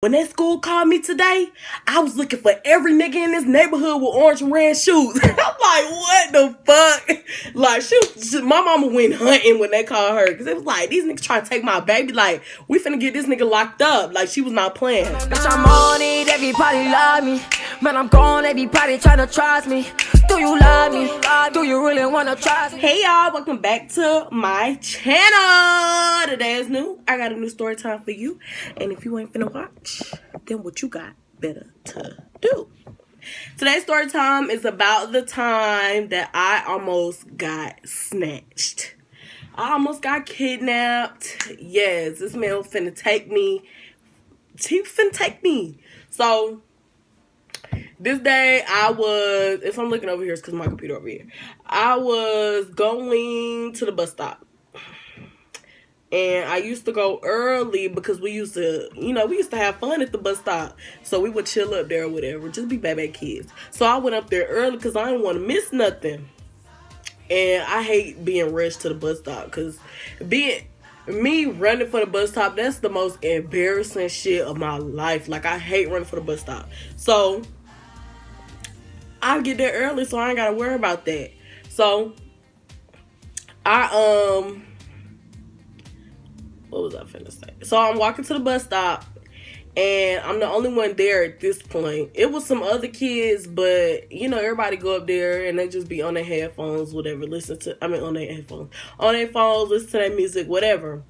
When that school called me today, I was looking for every nigga in this neighborhood with orange and red shoes. I'm like, what the fuck? Like, my mama went hunting when they called her. Because it was like, these niggas trying to take my baby. Like, we finna get this nigga locked up. Like, she was not playing. Bitch, I'm on it, everybody love me. Man, I'm gone, everybody trying to trust me. Do you love me? Do you really want to trust me? Hey y'all, welcome back to my channel. Today is new. I got a new story time for you. And if you ain't finna watch, then what you got better to do? Today's story time is about the time that I almost got snatched. I almost got kidnapped. Yes, this man was finna take me. He was finna take me. So this day I was, if I'm looking over here, it's because my computer over here. I was going to the bus stop. And I used to go early because we used to, we used to have fun at the bus stop. So we would chill up there or whatever, just be baby kids. So I went up there early because I didn't want to miss nothing. And I hate being rushed to the bus stop because me running for the bus stop, that's the most embarrassing shit of my life. Like, I hate running for the bus stop. So I get there early so I ain't gotta worry about that. So what was I finna say? So I'm walking to the bus stop and I'm the only one there at this point. It was some other kids, but everybody go up there and they just be on their headphones, whatever, on their phones, listen to their music, whatever.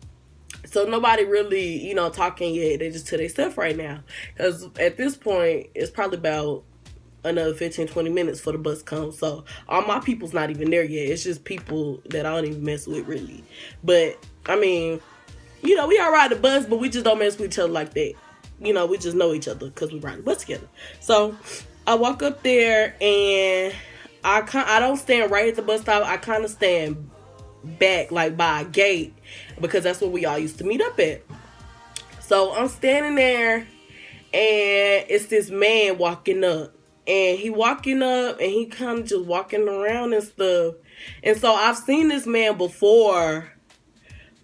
So nobody really, talking yet. They just to themselves right now. Because at this point, it's probably about another 15-20 minutes for the bus comes. So all my people's not even there yet. It's just people that I don't even mess with really. But I mean, we all ride the bus, but we just don't mess with each other like that. We just know each other because we ride the bus together. So I walk up there and I don't stand right at the bus stop. I kind of stand back like by a gate because that's where we all used to meet up at. So I'm standing there and it's this man walking up. And he walking up and he kind of just walking around and stuff. And so I've seen this man before,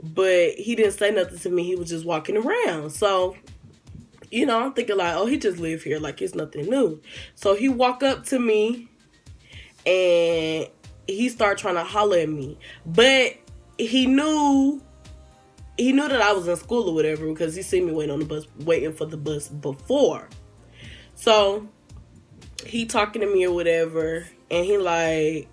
but he didn't say nothing to me. He was just walking around. So, I'm thinking like, oh, he just live here. Like, it's nothing new. So he walk up to me and he started trying to holler at me. But he knew that I was in school or whatever because he seen me waiting for the bus before. So he talking to me or whatever, and he like,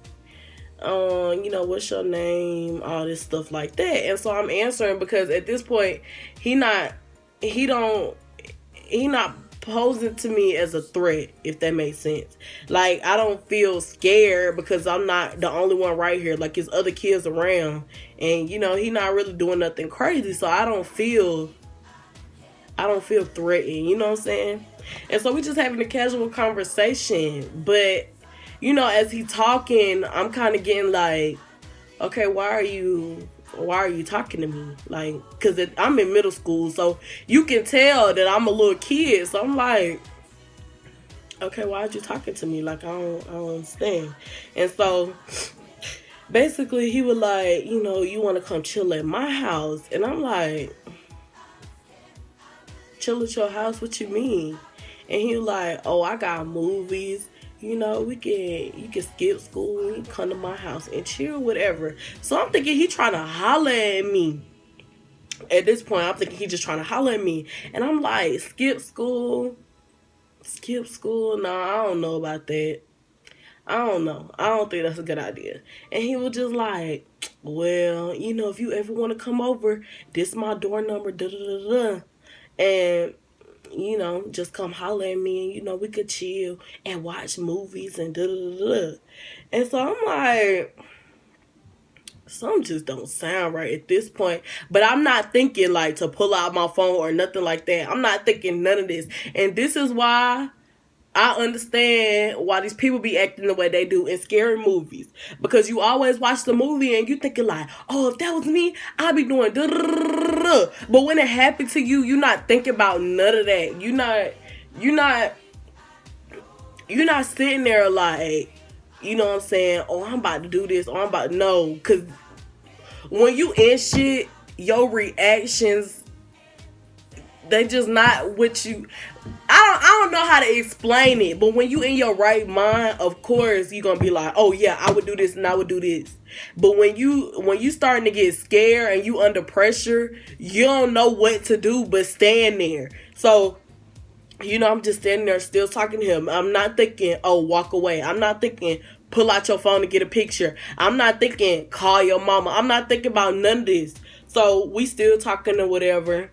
what's your name? All this stuff like that. And so I'm answering because at this point, he not posing to me as a threat, if that makes sense. Like, I don't feel scared because I'm not the only one right here. Like, there's other kids around, and he not really doing nothing crazy, so I don't feel threatened, you know what I'm saying? And so we just having a casual conversation. But, as he talking, I'm kind of getting like, okay, why are you talking to me? Like, because I'm in middle school, so you can tell that I'm a little kid. So I'm like, okay, why are you talking to me? Like, I don't understand. And so basically he was like, you want to come chill at my house? And I'm like, chill at your house? What you mean? And he was like, oh, I got movies. You can skip school. You can come to my house and chill, whatever. So I'm thinking he trying to holler at me. At this point, I'm thinking he just trying to holler at me. And I'm like, skip school? No, I don't know about that. I don't know. I don't think that's a good idea. And he was just like, well, if you ever want to come over, this is my door number, da-da-da-da. And just come holler at me and, we could chill and watch movies and da-da-da-da. And so I'm like, something just don't sound right at this point. But I'm not thinking like to pull out my phone or nothing like that. I'm not thinking none of this. And this is why I understand why these people be acting the way they do in scary movies. Because you always watch the movie and you thinking like, oh, if that was me, I'd be doing da-da-da-da-da. But when it happened to you, you're not thinking about none of that. You're not sitting there like, you know what I'm saying? Oh, I'm about to do this. Or I'm about to, no. Because when you in shit, your reactions, they just not what you. I don't know how to explain it, but when you in your right mind, of course you're gonna be like, oh yeah, I would do this and I would do this. But when you starting to get scared and you under pressure, you don't know what to do but stand there. So, I'm just standing there still talking to him. I'm not thinking, oh, walk away. I'm not thinking, pull out your phone to get a picture. I'm not thinking, call your mama. I'm not thinking about none of this. So we still talking or whatever.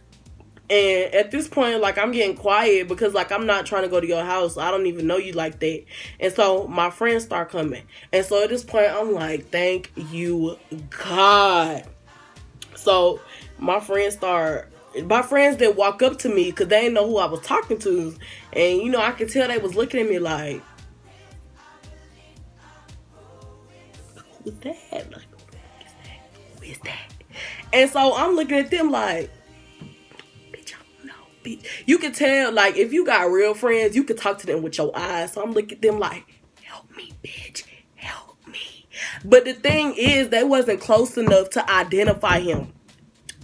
And at this point, like, I'm getting quiet because, like, I'm not trying to go to your house. I don't even know you like that. And so my friends start coming. And so at this point, I'm like, thank you, God. So my friends didn't walk up to me because they didn't know who I was talking to. And, I could tell they was looking at me like, who's that? Like, who is that? And so I'm looking at them like, you can tell, like, if you got real friends, you can talk to them with your eyes. So I'm looking at them like, help me, bitch, help me. But the thing is, they wasn't close enough to identify him.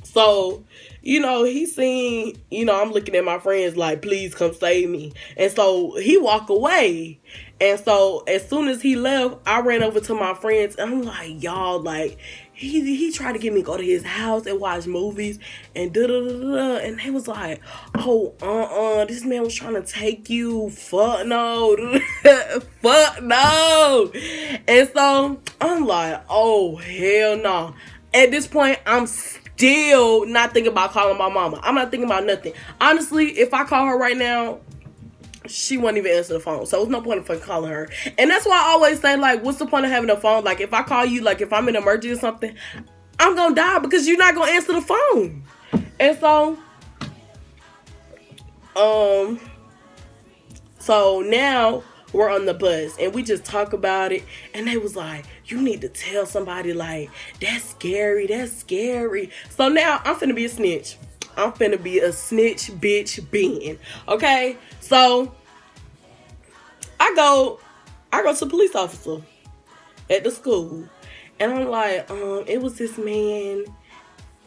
So, he seen, I'm looking at my friends like, please come save me. And so he walked away. And so as soon as he left, I ran over to my friends and I'm like, y'all, like, he tried to get me to go to his house and watch movies and da-da-da-da. And they was like, oh, this man was trying to take you. Fuck no. Fuck no. And so I'm like, oh, hell no. At this point, I'm still not thinking about calling my mama. I'm not thinking about nothing. Honestly, if I call her right now, she won't even answer the phone. So there's no point in fucking calling her. And that's why I always say, like, what's the point of having a phone? Like, if I call you, like, if I'm in an emergency or something, I'm gonna die because you're not gonna answer the phone. And so now we're on the bus and we just talk about it. And they was like, you need to tell somebody, like, that's scary. So now I'm finna be a snitch. I'm finna be a snitch bitch being. Okay? So I go to the police officer at the school. And I'm like, it was this man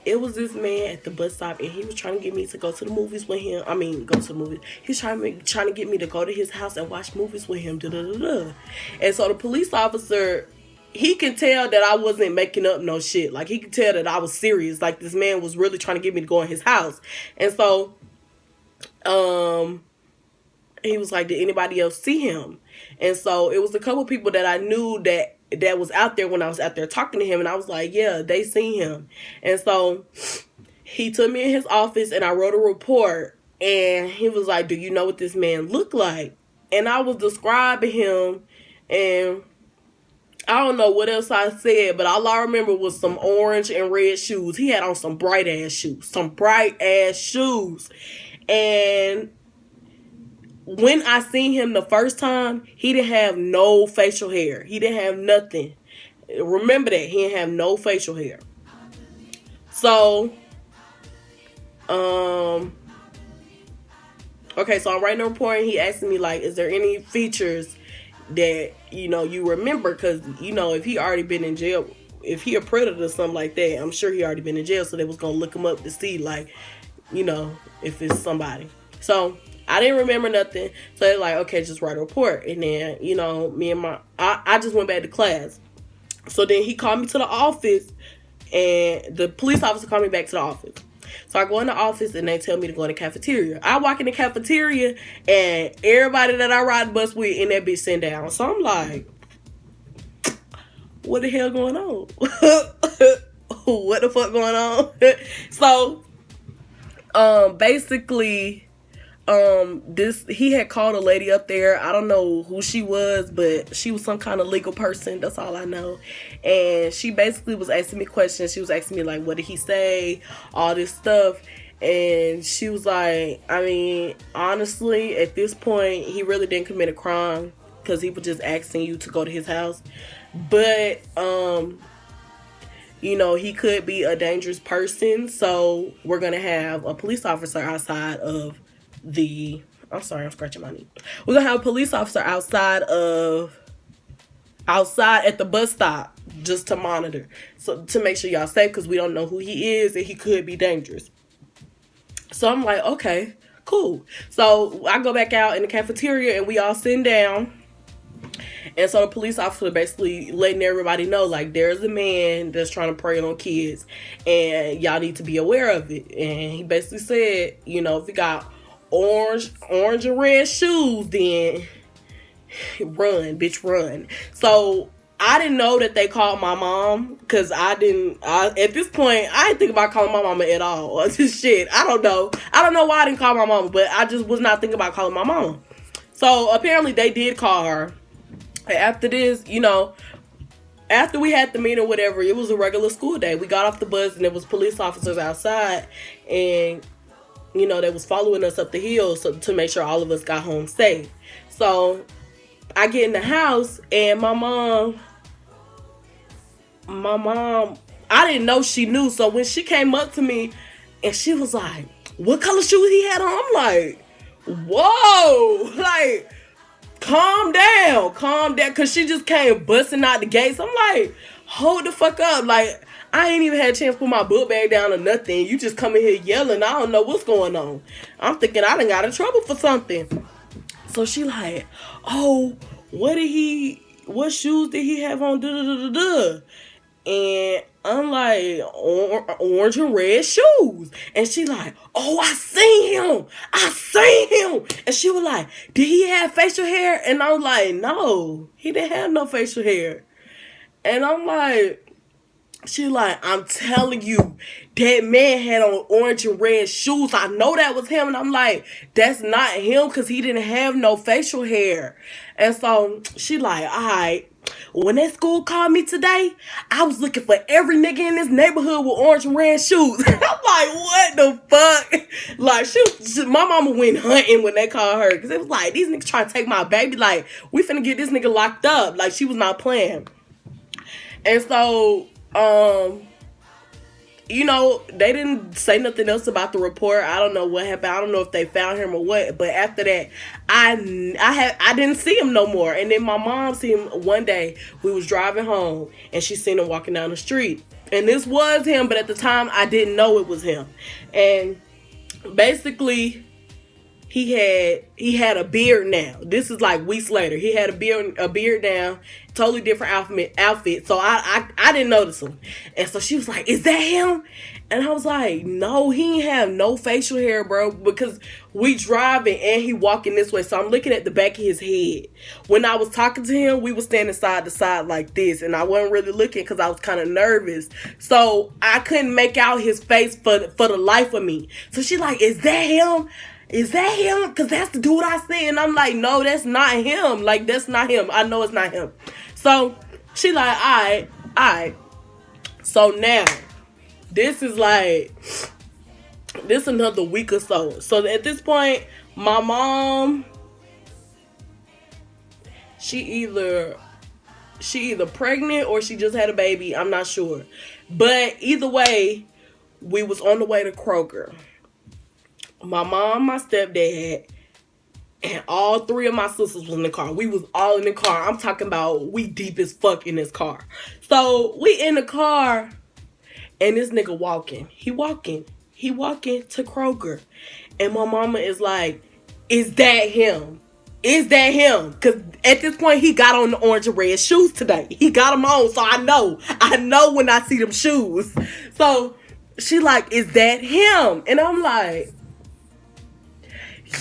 at the bus stop, and he was trying to get me to go to the movies with him. He's trying to get me to go to his house and watch movies with him. And so the police officer, he can tell that I wasn't making up no shit. Like, he could tell that I was serious. Like, this man was really trying to get me to go in his house. And so, he was like, did anybody else see him? And so it was a couple people that I knew that was out there when I was out there talking to him. And I was like, yeah, they seen him. And so he took me in his office and I wrote a report. And he was like, do you know what this man looked like? And I was describing him, and I don't know what else I said, but all I remember was some orange and red shoes. He had on some bright ass shoes. And when I seen him the first time, he didn't have no facial hair. He didn't have nothing. Remember that. He didn't have no facial hair. So, okay, so I'm writing a report, and he asking me, like, is there any features that, you remember? Because, if he already been in jail, if he a predator or something like that, I'm sure he already been in jail, so they was going to look him up to see, like, if it's somebody. So I didn't remember nothing. So they're like, okay, just write a report. And then, I just went back to class. So then he called me to the office, and the police officer called me back to the office. So I go in the office and they tell me to go in the cafeteria. I walk in the cafeteria and everybody that I ride the bus with in that bitch sitting down. So I'm like, what the hell going on? What the fuck going on? So, basically, he had called a lady up there. I don't know who she was, but she was some kind of legal person. That's all I know. And she basically was asking me questions. She was asking me, like, what did he say? All this stuff. And she was like, I mean, honestly, at this point, he really didn't commit a crime because he was just asking you to go to his house. But, he could be a dangerous person. So we're going to have a police officer outside of I'm sorry, I'm scratching my knee. We're gonna have a police officer outside at the bus stop just to monitor, so to make sure y'all safe, because we don't know who he is and he could be dangerous. So I'm like, okay, cool. So I go back out in the cafeteria and we all sitting down. And so the police officer basically letting everybody know, like, there's a man that's trying to prey on kids and y'all need to be aware of it. And he basically said, you know, if you got orange and red shoes, then run, bitch, run. So I didn't know that they called my mom because at this point, I didn't think about calling my mama at all. Shit, I don't know why I didn't call my mama, but I just was not thinking about calling my mama. So apparently they did call her. After this, you know, after we had the meeting or whatever, it was a regular school day. We got off the bus and there was police officers outside, and you know, they was following us up the hill to make sure all of us got home safe. So I get in the house and my mom, I didn't know she knew. So when she came up to me and she was like, what color shoes he had on? I'm like, whoa, like, calm down, because she just came busting out the gates. I'm like, hold the fuck up. Like, I ain't even had a chance to put my book bag down or nothing. You just come in here yelling. I don't know what's going on. I'm thinking I done got in trouble for something. So she like, oh, what shoes did he have on? And I'm like, orange and red shoes. And she like, oh, I seen him. And she was like, did he have facial hair? And I was like, no, he didn't have no facial hair. And I'm like, she like, I'm telling you, that man had on orange and red shoes. I know that was him. And I'm like, that's not him because he didn't have no facial hair. And so she like, all right. When that school called me today, I was looking for every nigga in this neighborhood with orange and red shoes. I'm like, what the fuck? Like, my mama went hunting when they called her. Because it was like, these niggas trying to take my baby. Like, we finna get this nigga locked up. Like, she was not playing. And so, you know, they didn't say nothing else about the report. I don't know what happened. I don't know if they found him or what. But after that, I didn't see him no more. And then my mom seen him one day. We was driving home, and she seen him walking down the street. And this was him, but at the time, I didn't know it was him. And basically, he had a beard now. This is like weeks later. He had a beard now, totally different outfit. So I didn't notice him. And so she was like, is that him? And I was like, no, he ain't have no facial hair, bro, because we driving and he walking this way. So I'm looking at the back of his head. When I was talking to him, we was standing side to side like this, and I wasn't really looking because I was kind of nervous. So I couldn't make out his face for the life of me. So she like, is that him? Is that him? Because that's the dude I see. And I'm like, no, that's not him. Like, that's not him. I know it's not him. So she like, all right. So now, this is another week or so. So at this point, my mom, she either pregnant or she just had a baby. I'm not sure. But either way, we was on the way to Kroger. My mom, my stepdad, and all three of my sisters was in the car. We was all in the car. I'm talking about we deep as fuck in this car. So we in the car, and this nigga walking. He walking to Kroger. And my mama is like, is that him? Is that him? Because at this point, he got on the orange and red shoes today. He got them on, so I know when I see them shoes. So she like, is that him? And I'm like,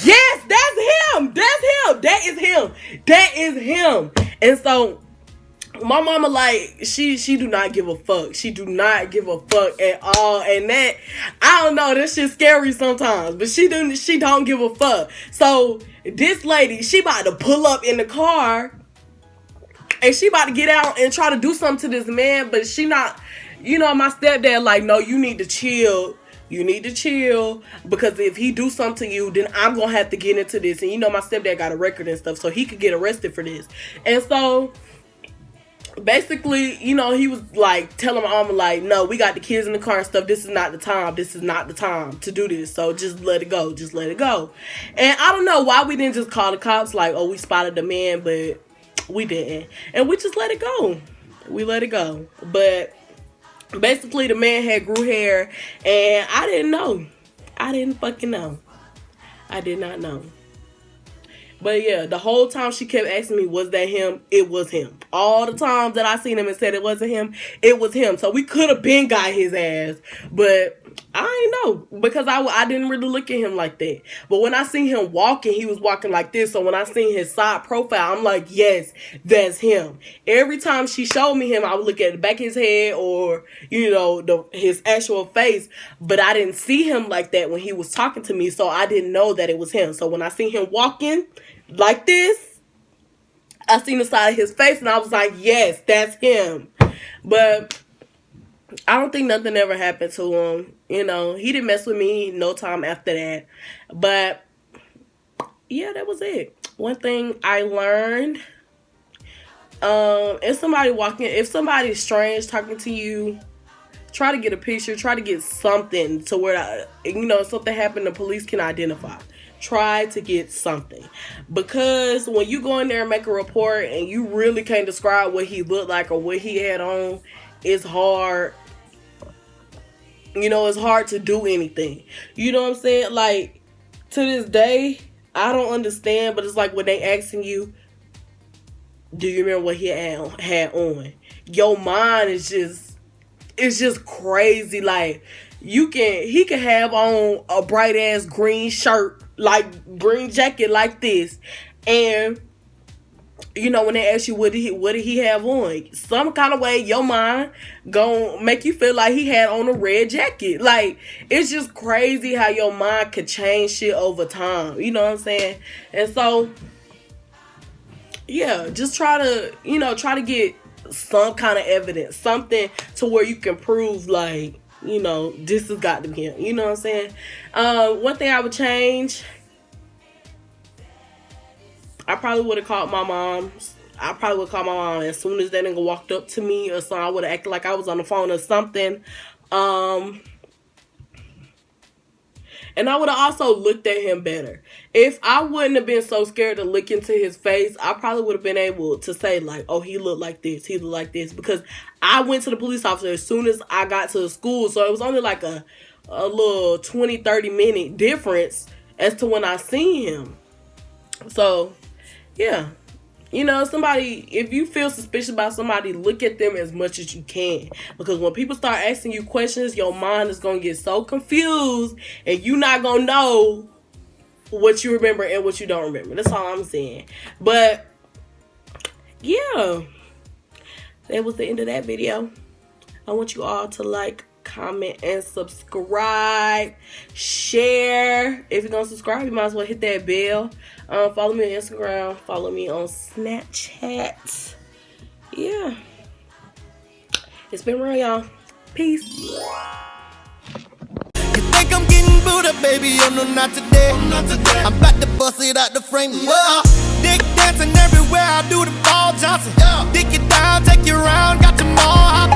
yes, that's him. That is him. And so my mama, like, she do not give a fuck. She do not give a fuck at all. And that, I don't know, that shit's scary sometimes. But she don't give a fuck. So this lady, she about to pull up in the car, and she about to get out and try to do something to this man. But she not, you know, my stepdad like, no, you need to chill. You need to chill, because if he do something to you, then I'm going to have to get into this. And you know, my stepdad got a record and stuff, so he could get arrested for this. And so basically, you know, he was like telling my mama like, no, we got the kids in the car and stuff. This is not the time to do this. So just let it go. And I don't know why we didn't just call the cops like, oh, we spotted the man, but we didn't. And we just let it go. But basically, the man had grew hair, and I didn't know. I didn't fucking know. I did not know. But yeah, the whole time she kept asking me, was that him? It was him. All the times that I seen him and said it wasn't him, it was him. So we could have been got his ass. But I ain't know. Because I didn't really look at him like that. But when I seen him walking, he was walking like this. So when I seen his side profile, I'm like, yes, that's him. Every time she showed me him, I would look at the back of his head or, you know, his actual face. But I didn't see him like that when he was talking to me. So I didn't know that it was him. So when I seen him walking like this, I seen the side of his face and I was like, yes, that's him. But I don't think nothing ever happened to him. You know, he didn't mess with me no time after that. But yeah, that was it. One thing I learned, if somebody's strange talking to you, try to get a picture, try to get something to where, something happened the police can identify. Try to get something. Because when you go in there and make a report and you really can't describe what he looked like or what he had on, it's hard. It's hard to do anything. You know what I'm saying? Like, to this day, I don't understand, but it's like when they asking you, do you remember what he had on? Your mind is just crazy. Like, he can have on a bright ass green shirt, like green jacket like this, and when they ask you what did he have on, some kind of way your mind gon' make you feel like he had on a red jacket. Like, it's just crazy how your mind could change shit over time. You know what I'm saying? And so, yeah, just try to get some kind of evidence, something to where you can prove, like, this has got to be him. You know what I'm saying? One thing I would change, I probably would have called my mom. As soon as that nigga walked up to me or something. I would have acted like I was on the phone or something. And I would have also looked at him better. If I wouldn't have been so scared to look into his face, I probably would have been able to say, like, oh, he looked like this, he looked like this. Because I went to the police officer as soon as I got to the school. So it was only like a little 20, 30 minute difference as to when I seen him. So, yeah. If you feel suspicious about somebody, look at them as much as you can. Because when people start asking you questions, your mind is going to get so confused and you're not going to know what you remember and what you don't remember. That's all I'm saying. But, yeah. That was the end of that video. I want you all to like, comment, and subscribe. Share. If you're going to subscribe, you might as well hit that bell. Follow me on Instagram. Follow me on Snapchat. Yeah. It's been real, y'all. Peace. You think I'm getting booed up, baby? Oh, no, not today. I'm about to bust it out the frame. Whoa. Dick dancing everywhere. I do the ball Johnson. Dick it down, take you around. Got them all hopping.